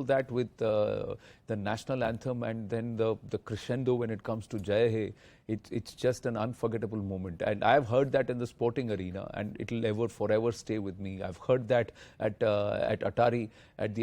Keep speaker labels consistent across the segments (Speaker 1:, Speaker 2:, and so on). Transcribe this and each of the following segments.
Speaker 1: that with the national anthem and then the crescendo when it comes to Jai Hai, it's just an unforgettable moment. And I've heard that in the sporting arena, and it'll forever stay with me. I've heard that at Atari, at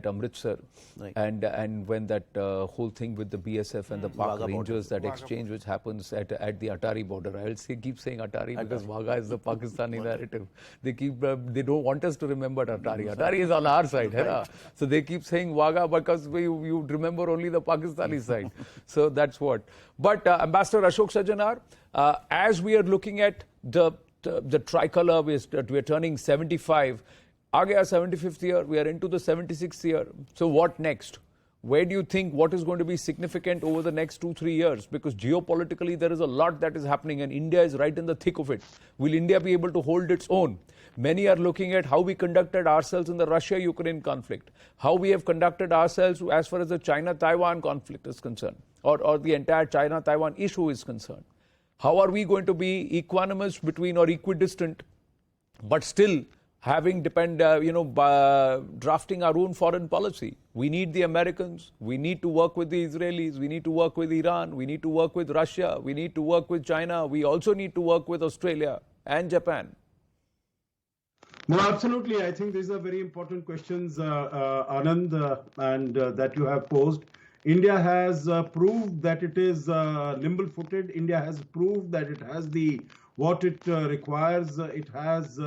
Speaker 1: Amritsar, right. And when that whole thing with the BSF and the Pak
Speaker 2: Wagah
Speaker 1: Rangers,
Speaker 2: border.
Speaker 1: that exchange which happens at the Atari border. I'll keep saying Atari because Wagah is the Pakistani narrative. They they don't want us to remember Atari. Atari is on our side, right? So they keep saying Wagah because you remember only the Pakistani side. So that's what. But Ambassador Ashok Sajjanar, as we are looking at the tricolor, we're turning 75. Aage 75th year, we are into the 76th year. So what next? Where do you think what is going to be significant over the next 2-3 years? Because geopolitically, there is a lot that is happening and India is right in the thick of it. Will India be able to hold its own? Many are looking at how we conducted ourselves in the Russia-Ukraine conflict, how we have conducted ourselves as far as the China-Taiwan conflict is concerned, or the entire China-Taiwan issue is concerned. How are we going to be equanimous between or equidistant, but still having drafting our own foreign policy? We need the Americans, we need to work with the Israelis, we need to work with Iran, we need to work with Russia, we need to work with China, we also need to work with Australia and Japan.
Speaker 3: No, absolutely. I think these are very important questions, Anand, and that you have posed. India has proved that it is nimble-footed. India has proved that it has what it requires. It has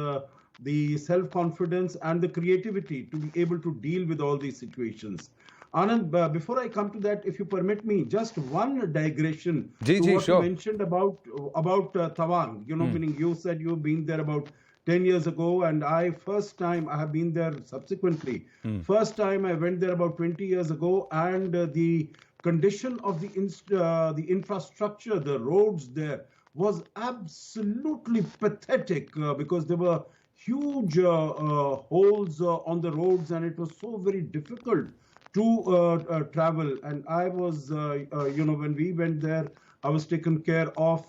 Speaker 3: the self-confidence and the creativity to be able to deal with all these situations. Anand, before I come to that, if you permit me, just one digression to what you mentioned about Taiwan. Meaning you said you've been there about 10 years ago, and I have been there subsequently. First time I went there about 20 years ago, and the condition of the infrastructure, the roads there, was absolutely pathetic because there were huge holes on the roads, and it was so very difficult to travel. And I was, when we went there, I was taken care of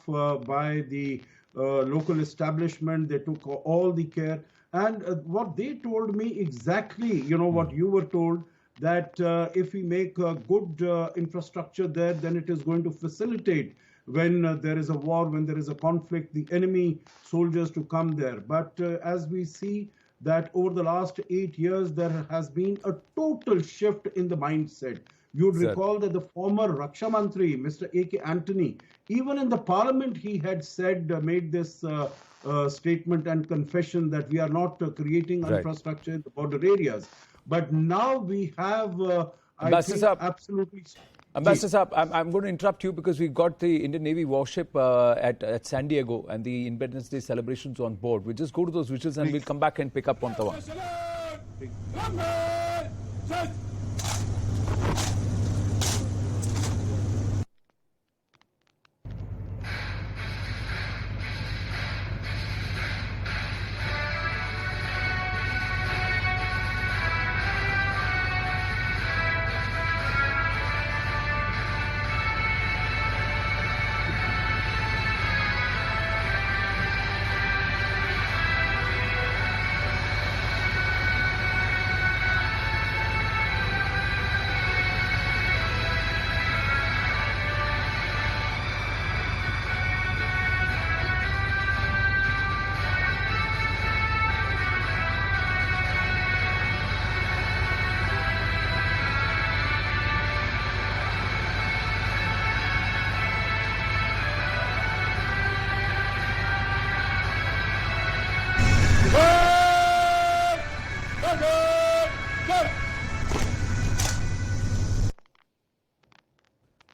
Speaker 3: by the local establishment. They took all the care, and what they told me exactly, what you were told, that if we make a good infrastructure there, then it is going to facilitate when there is a war, when there is a conflict, the enemy soldiers to come there. But as we see that over the last 8 years, there has been a total shift in the mindset. You'd recall that the former Raksha Mantri, Mr. A.K. Antony, even in the parliament, he had said, made this statement and confession that we are not creating infrastructure in the border areas. But now we have, I think, absolutely...
Speaker 1: Ambassador Saab, I'm going to interrupt you because we've got the Indian Navy Warship at San Diego and the Independence Day celebrations on board. We'll just go to those visuals and we'll come back and pick up on Taiwan.